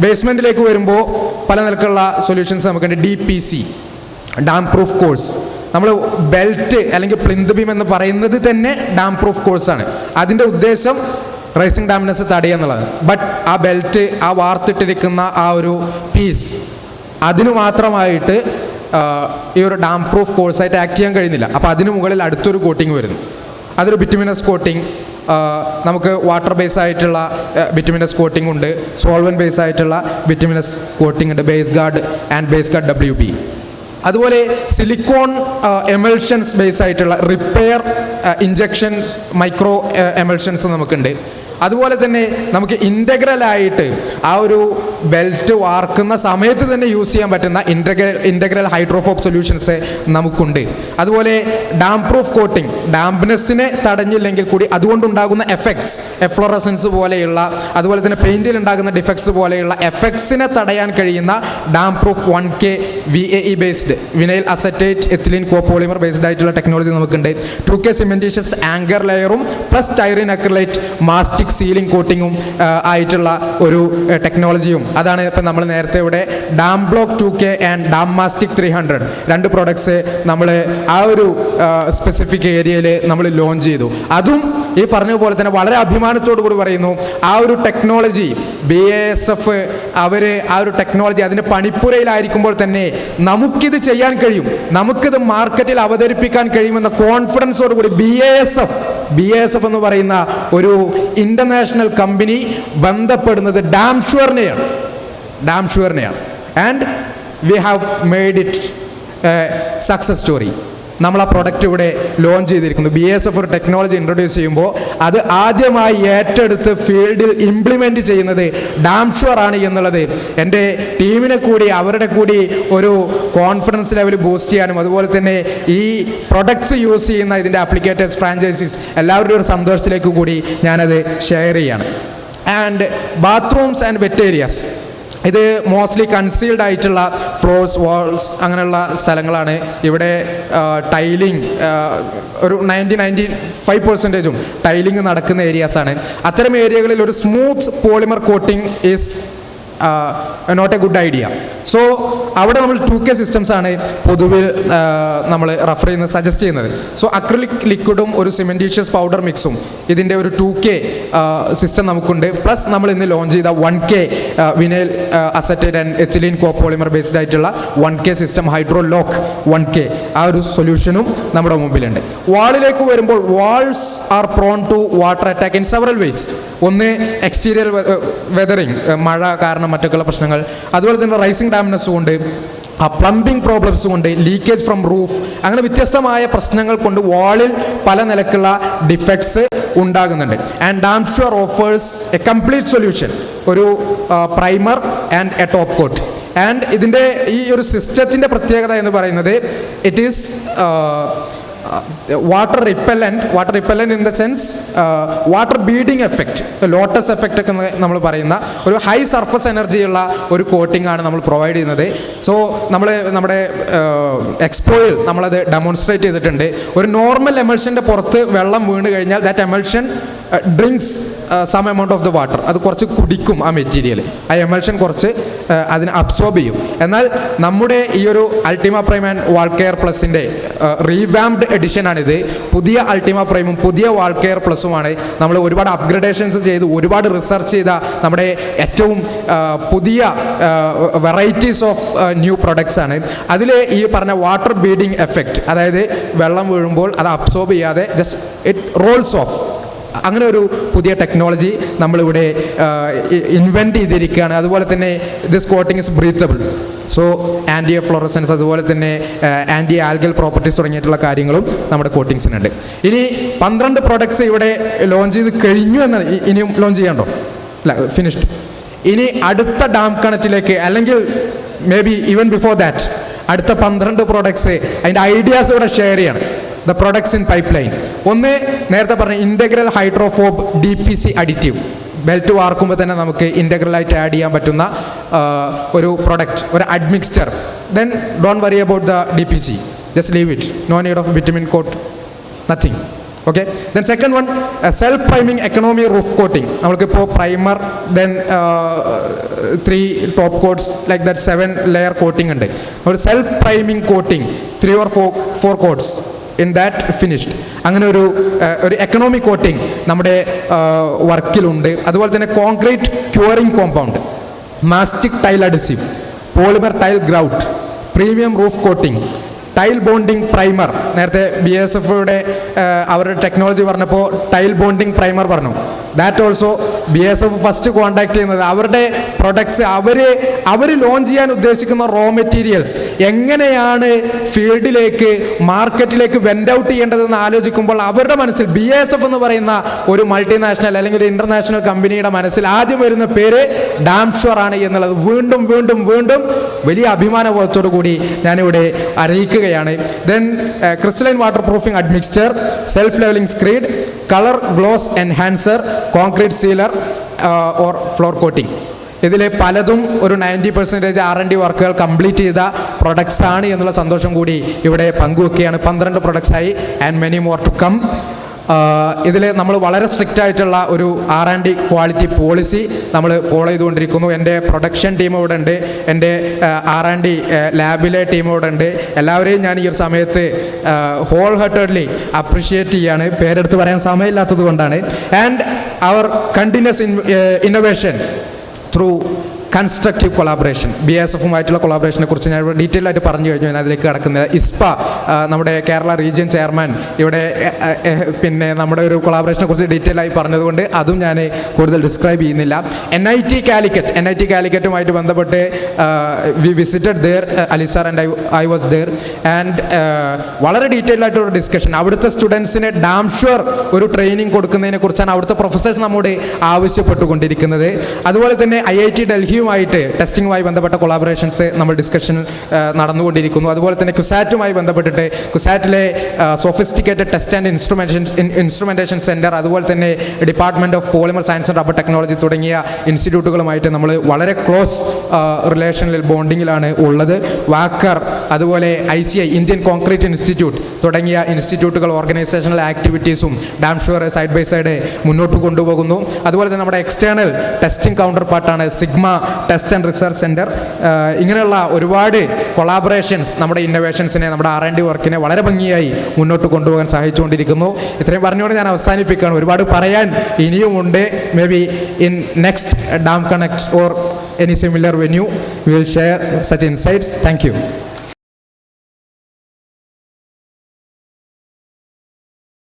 ബേസ്മെൻറ്റിലേക്ക് വരുമ്പോൾ പല നിലക്കുള്ള സൊല്യൂഷൻസ് നമുക്കുണ്ട്. DPC, dam proof course. നമ്മൾ ബെൽറ്റ് അല്ലെങ്കിൽ പ്ലിന്ത് ബീം എന്ന് പറയുന്നത് തന്നെ ഡാം പ്രൂഫ് കോഴ്സാണ്. അതിൻ്റെ ഉദ്ദേശം റൈസിങ് ഡാമിനെസ് തടയുക എന്നുള്ളതാണ്. ബട്ട് ആ ബെൽറ്റ്, ആ വാർത്തിട്ടിരിക്കുന്ന ആ ഒരു പീസ്, അതിന് മാത്രമായിട്ട് ഈ ഒരു ഡാം പ്രൂഫ് കോഴ്സായിട്ട് ആക്ട് ചെയ്യാൻ കഴിയുന്നില്ല. അപ്പോൾ അതിന് മുകളിൽ അടുത്തൊരു കോട്ടിങ് വരുന്നു. അതൊരു ബിറ്റുമിനസ് കോട്ടിങ്. നമുക്ക് വാട്ടർ ബേസ് ആയിട്ടുള്ള ബിറ്റുമിനസ് കോട്ടിംഗ് ഉണ്ട്, സോൾവൻ ബേസ് ആയിട്ടുള്ള ബിറ്റുമിനസ് കോട്ടിംഗ് ഉണ്ട്, base guard and base guard WB. അതുപോലെ സിലിക്കോൺ എമൽഷൻസ് ബേസ് ആയിട്ടുള്ള റിപ്പയർ ഇഞ്ചക്ഷൻ മൈക്രോ എമൽഷൻസ് നമുക്കുണ്ട്. അതുപോലെ തന്നെ നമുക്ക് ഇൻ്റഗ്രലായിട്ട് ആ ഒരു ബെൽറ്റ് വാർക്കുന്ന സമയത്ത് തന്നെ യൂസ് ചെയ്യാൻ പറ്റുന്ന ഇൻ്റഗ്രൽ ഹൈഡ്രോഫോബ് സൊല്യൂഷൻസ് നമുക്കുണ്ട്. അതുപോലെ ഡാം പ്രൂഫ് കോട്ടിംഗ്, ഡാംപ്നെസ്സിനെ തടഞ്ഞില്ലെങ്കിൽ കൂടി അതുകൊണ്ടുണ്ടാകുന്ന എഫക്ട്സ്, എഫ്ലോറസൻസ് പോലെയുള്ള, അതുപോലെ തന്നെ പെയിൻറ്റിൽ ഉണ്ടാകുന്ന ഡിഫക്ട്സ് പോലെയുള്ള എഫക്ട്സിനെ തടയാൻ കഴിയുന്ന dam proof 1K VAE based vinyl acetate ethylene copolymer based ആയിട്ടുള്ള ടെക്നോളജി നമുക്കുണ്ട്. 2K സിമെൻറ്റീഷ്യസ് ആങ്കർ ലെയറും plus styrene acrylate mastic sealing കോട്ടിങ്ങും ആയിട്ടുള്ള ഒരു ടെക്നോളജിയും. അതാണ് ഇപ്പം നമ്മൾ നേരത്തെ ഇവിടെ dam block 2K and dam mastic 300 രണ്ട് പ്രോഡക്ട്സ് നമ്മൾ ആ ഒരു സ്പെസിഫിക് ഏരിയയിൽ നമ്മൾ ലോഞ്ച് ചെയ്തു. അതും ഈ പറഞ്ഞ പോലെ തന്നെ വളരെ അഭിമാനത്തോടു കൂടി പറയുന്നു, ആ ഒരു ടെക്നോളജി BASF അവർ ആ ഒരു ടെക്നോളജി അതിൻ്റെ പണിപ്പുരയിലായിരിക്കുമ്പോൾ തന്നെ നമുക്കിത് ചെയ്യാൻ കഴിയും, നമുക്കിത് മാർക്കറ്റിൽ അവതരിപ്പിക്കാൻ കഴിയുമെന്ന കോൺഫിഡൻസോട് കൂടി BASF എന്ന് പറയുന്ന ഒരു ഇന്റർനാഷണൽ കമ്പനി ബന്ധപ്പെടുന്നത് ഡാം ഷുവറിനെയാണ്. And we have made it success story. നമ്മൾ ആ പ്രൊഡക്റ്റ് ഇവിടെ ലോഞ്ച് ചെയ്തിരിക്കുന്നു. BASF ഒരു ടെക്നോളജി ഇൻട്രൊഡ്യൂസ് ചെയ്യുമ്പോൾ അത് ആദ്യമായി ഏറ്റെടുത്ത് ഫീൽഡിൽ ഇംപ്ലിമെൻറ്റ് ചെയ്യുന്നത് ഡാം ഷുവർ ആണ് എന്നുള്ളത് എൻ്റെ ടീമിനെ കൂടി, അവരുടെ കൂടി ഒരു കോൺഫിഡൻസ് ലെവൽ ബൂസ്റ്റ് ചെയ്യാനും, അതുപോലെ തന്നെ ഈ പ്രൊഡക്ട്സ് യൂസ് ചെയ്യുന്ന ഇതിൻ്റെ ആപ്ലിക്കേറ്റേഴ്സ്, ഫ്രാഞ്ചൈസീസ് എല്ലാവരുടെയും ഒരു സന്തോഷത്തിലേക്ക് കൂടി ഞാനത് ഷെയർ ചെയ്യാണ്. And bathrooms and wet areas, ഇത് മോസ്റ്റ്ലി കൺസീൽഡ് ആയിട്ടുള്ള ഫ്ലോർസ്, വാൾസ് അങ്ങനെയുള്ള സ്ഥലങ്ങളാണ്. ഇവിടെ ടൈലിംഗ് ഒരു 90-95% ടൈലിംഗ് നടക്കുന്ന ഏരിയാസാണ്. അത്തരം ഏരിയകളിൽ ഒരു smooth polymer coating is not a good idea. So അവിടെ നമ്മൾ 2K സിസ്റ്റംസ് ആണ് പൊതുവിൽ നമ്മൾ റെഫർ ചെയ്യുന്നത്, സജസ്റ്റ് ചെയ്യുന്നത്. സോ അക്രിലിക് ലിക്വിഡും ഒരു സിമെൻറ്റീഷ്യസ് പൗഡർ മിക്സും ഇതിൻ്റെ ഒരു 2K സിസ്റ്റം നമുക്കുണ്ട്. പ്ലസ് നമ്മൾ ഇന്ന് ലോഞ്ച് ചെയ്ത 1K vinyl acetate and ethylene copolymer based ആയിട്ടുള്ള 1K system, hydro lock 1K, ആ ഒരു സൊല്യൂഷനും നമ്മുടെ മുമ്പിലുണ്ട്. വാളിലേക്ക് വരുമ്പോൾ walls are prone to water attack in several ways. ഒന്ന് എക്സ്റ്റീരിയർ വെതറിങ്, മഴ കാരണം മറ്റൊക്കെയുള്ള പ്രശ്നങ്ങൾ, അതുപോലെ തന്നെ റൈസിങ് ഡാമിനെസ് കൊണ്ട്, പ്ലംബിംഗ് പ്രോബ്ലംസ് കൊണ്ട്, ലീക്കേജ് ഫ്രം റൂഫ്, അങ്ങനെ വ്യത്യസ്തമായ പ്രശ്നങ്ങൾ കൊണ്ട് വാളിൽ പല നിലക്കുള്ള ഡിഫക്ട്സ് ഉണ്ടാകുന്നുണ്ട്. And damp sure offers a complete solution, ഒരു primer and a top coat. And ഇതിൻ്റെ ഈ ഒരു സിസ്റ്റത്തിൻ്റെ പ്രത്യേകത എന്ന് പറയുന്നത് it is water repellent in the sense water beading effect, lotus effect ഒക്കെ നമ്മൾ പറയുന്ന ഒരു ഹൈ സർഫസ് എനർജിയുള്ള ഒരു കോട്ടിംഗ് ആണ് നമ്മൾ പ്രൊവൈഡ് ചെയ്യുന്നത്. സോ നമ്മുടെ എക്സ്പോയിൽ നമ്മളത് ഡെമോൺസ്ട്രേറ്റ് ചെയ്തിട്ടുണ്ട്. ഒരു നോർമൽ എമൽഷൻ്റെ പുറത്ത് വെള്ളം വീണ് കഴിഞ്ഞാൽ that emulsion drinks some amount of the water, അത് കുറച്ച് കുടിക്കും ആ മെറ്റീരിയൽ, ആ എമൽഷൻ കുറച്ച് അതിനെ അബ്സോർബ് ചെയ്യും. എന്നാൽ നമ്മുടെ ഈ ഒരു Ultima Prime and Wall Care പ്ലസിൻ്റെ റീവാംപ്ഡ് എഡിഷനാണിത്. പുതിയ അൾട്ടിമ പ്രൈമും പുതിയ വാൾ കെയർ പ്ലസുമാണ്. നമ്മൾ ഒരുപാട് അപ്ഗ്രഡേഷൻസ് ചെയ്ത് ഒരുപാട് റിസർച്ച് ചെയ്ത നമ്മുടെ ഏറ്റവും പുതിയ വെറൈറ്റീസ് ഓഫ് ന്യൂ പ്രൊഡക്ട്സ് ആണ്. അതിൽ ഈ പറഞ്ഞ വാട്ടർ ബീഡിങ് എഫക്റ്റ്, അതായത് വെള്ളം വീഴുമ്പോൾ അത് അബ്സോർബ് ചെയ്യാതെ ജസ്റ്റ് ഇറ്റ് റോൾസ് ഓഫ്, അങ്ങനെ ഒരു പുതിയ ടെക്നോളജി നമ്മളിവിടെ ഇൻവെൻറ്റ് ചെയ്തിരിക്കുകയാണ്. അതുപോലെ തന്നെ this coating is breathable. So anti fluorescence, അതുപോലെ തന്നെ ആൻറ്റി ആൽഗൽ പ്രോപ്പർട്ടീസ് തുടങ്ങിയിട്ടുള്ള കാര്യങ്ങളും നമ്മുടെ കോട്ടിങ്സിനുണ്ട്. ഇനി 12 പ്രോഡക്ട്സ് ഇവിടെ ലോഞ്ച് ചെയ്ത് കഴിഞ്ഞു എന്നാണ്. ഇനിയും ലോഞ്ച് ചെയ്യാണ്ടോ? അല്ല, ഫിനിഷ്ഡ്. ഇനി അടുത്ത ഡാം കണക്റ്റിലേക്ക്, അല്ലെങ്കിൽ maybe even before that, അടുത്ത 12 പ്രോഡക്ട്സ് അതിൻ്റെ ഐഡിയാസ് ഇവിടെ ഷെയർ ചെയ്യണം. The products in pipeline. ഒന്ന് നേരത്തെ പറഞ്ഞ integral hydrophobe DPC additive, belt വാർക്കുമ്പോൾ തന്നെ നമുക്ക് ഇൻ്റഗ്രലായിട്ട് ആഡ് ചെയ്യാൻ പറ്റുന്ന ഒരു പ്രൊഡക്റ്റ്, ഒരു admixture. Then don't worry about the DPC, just leave it, no need of vitamin coat, nothing. Okay. Then second one, self priming economy roof coating. നമ്മൾക്കിപ്പോൾ primer, then 3 top quotes like that 7 layer coating ഉണ്ട്. ഒരു self priming coating 3 or 4 coats in that finished. അങ്ങനെ ഒരു economic coating നമ്മുടെ വർക്കിലുണ്ട്. അതുപോലെ തന്നെ concrete curing compound, mastic tile adhesive, polymer tile grout, premium roof coating, tile bonding primer. നേരത്തെ BASF-യുടെ അവരുടെ ടെക്നോളജി പറഞ്ഞപ്പോൾ ടൈൽ ബോണ്ടിങ് പ്രൈമർ പറഞ്ഞു. That also BASF first contact ചെയ്യുന്നത് അവരുടെ പ്രൊഡക്ട്സ് അവർ ലോഞ്ച് ചെയ്യാൻ ഉദ്ദേശിക്കുന്ന റോ മെറ്റീരിയൽസ് എങ്ങനെയാണ് ഫീൽഡിലേക്ക് മാർക്കറ്റിലേക്ക് വെൻഡ് ഔട്ട് ചെയ്യേണ്ടതെന്ന് ആലോചിക്കുമ്പോൾ അവരുടെ മനസ്സിൽ BASF എന്ന് പറയുന്ന ഒരു മൾട്ടിനാഷണൽ അല്ലെങ്കിൽ ഒരു ഇന്റർനാഷണൽ കമ്പനിയുടെ മനസ്സിൽ ആദ്യം വരുന്ന പേര് ഡാംഷുവർ ആണ് എന്നുള്ളത് വീണ്ടും വീണ്ടും വീണ്ടും വലിയ അഭിമാനബോധത്തോടു കൂടി ഞാനിവിടെ അറിയിക്കുകയാണ്. Then crystalline waterproofing admixture, self levelling screed, colour gloss enhancer, concrete sealer or floor coating. ഇതിൽ പലതും ഒരു 90% R&D വർക്കുകൾ കംപ്ലീറ്റ് ചെയ്ത പ്രൊഡക്ട്സ് ആണ് എന്നുള്ള സന്തോഷം കൂടി ഇവിടെ പങ്കുവെക്കുകയാണ്. 12 പ്രൊഡക്ട്സായി and many more to come. ഇതിൽ നമ്മൾ വളരെ സ്ട്രിക്റ്റ് ആയിട്ടുള്ള ഒരു R&D ക്വാളിറ്റി പോളിസി നമ്മൾ ഫോളോ ചെയ്തുകൊണ്ടിരിക്കുന്നു. എൻ്റെ പ്രൊഡക്ഷൻ ടീം ഇവിടെ ഉണ്ട്, എൻ്റെ R&D ലാബിലെ ടീം ഇവിടെ ഉണ്ട്. എല്ലാവരെയും ഞാൻ ഈ ഒരു സമയത്ത് ഹോൾ ഹാർട്ടഡ്ലി അപ്രിഷിയേറ്റ് ചെയ്യാണ്, പേരെടുത്ത് പറയാൻ സമയമില്ലാത്തത് കൊണ്ടാണ്. ആൻഡ് അവർ continuous innovation through constructive collaboration. BASF-ഉമായിട്ടുള്ള കൊളാബറേഷനെ കുറിച്ച് ഞാൻ ഇവിടെ ഡീറ്റെയിൽ ആയിട്ട് പറഞ്ഞു കഴിഞ്ഞു, ഞാൻ അതിലേക്ക് കിടക്കുന്നില്ല. ISPA നമ്മുടെ കേരള റീജിയൻ ചെയർമാൻ ഇവിടെ പിന്നെ നമ്മുടെ ഒരു കൊളാബറേഷനെ കുറിച്ച് ഡീറ്റെയിൽ ആയി പറഞ്ഞതുകൊണ്ട് അതും ഞാൻ കൂടുതൽ ഡിസ്ക്രൈബ് ചെയ്യുന്നില്ല. NIT കാലിക്കറ്റുമായിട്ട് ബന്ധപ്പെട്ട് we visited there, Ali sir and I was there. And വളരെ ഡീറ്റെയിൽ ആയിട്ടൊരു ഡിസ്കഷൻ, അവിടുത്തെ സ്റ്റുഡൻസിന് ഡാംഷുവർ ഒരു ട്രെയിനിങ് കൊടുക്കുന്നതിനെ കുറിച്ചാണ് അവിടുത്തെ പ്രൊഫസേഴ്സ് നമ്മോട് ആവശ്യപ്പെട്ടുകൊണ്ടിരിക്കുന്നത്. അതുപോലെ തന്നെ IIT ഡൽഹിയുമായിട്ട് ടെസ്റ്റിങ്ങുമായി ബന്ധപ്പെട്ട കൊളാബറേഷൻസ് നമ്മൾ ഡിസ്കഷൻ നടന്നുകൊണ്ടിരിക്കുന്നു. അതുപോലെ തന്നെ കുസാറ്റുമായി ബന്ധപ്പെട്ടിട്ട് കുസാറ്റിലെ sophisticated test and instrumentation centre, അതുപോലെ തന്നെ department of polymer science and rubber technology തുടങ്ങിയ ഇൻസ്റ്റിറ്റ്യൂട്ടുകളുമായിട്ട് നമ്മൾ വളരെ ക്ലോസ് റിലേഷനിൽ ബോണ്ടിങ്ങിലാണ് ഉള്ളത്. വാക്കർ, അതുപോലെ ICI ഇന്ത്യൻ കോൺക്രീറ്റ് ഇൻസ്റ്റിറ്റ്യൂട്ട് തുടങ്ങിയ ഇൻസ്റ്റിറ്റ്യൂട്ടുകൾ ഓർഗനൈസേഷണൽ ആക്ടിവിറ്റീസും ഡാംഷുവർ സൈഡ് ബൈ സൈഡ് മുന്നോട്ട് കൊണ്ടുപോകുന്നു. അതുപോലെ തന്നെ നമ്മുടെ എക്സ്റ്റേണൽ ടെസ്റ്റിംഗ് കൗണ്ടർ പാർട്ടാണ് sigma test and research centre. ഇങ്ങനെയുള്ള ഒരുപാട് കൊളാബറേഷൻസ് നമ്മുടെ ഇന്നോവേഷൻസിനെ, നമ്മുടെ R&D വർക്കിനെ വളരെ ഭംഗിയായി മുന്നോട്ട് കൊണ്ടുപോകാൻ സഹായിച്ചുകൊണ്ടിരിക്കുന്നു. ഇത്രയും പറഞ്ഞുകൊണ്ട് ഞാൻ അവസാനിപ്പിക്കുകയാണ്. ഒരുപാട് പറയാൻ ഇനിയുമുണ്ട്. May be in next damp connect or any similar venue we will share such insights. Thank you.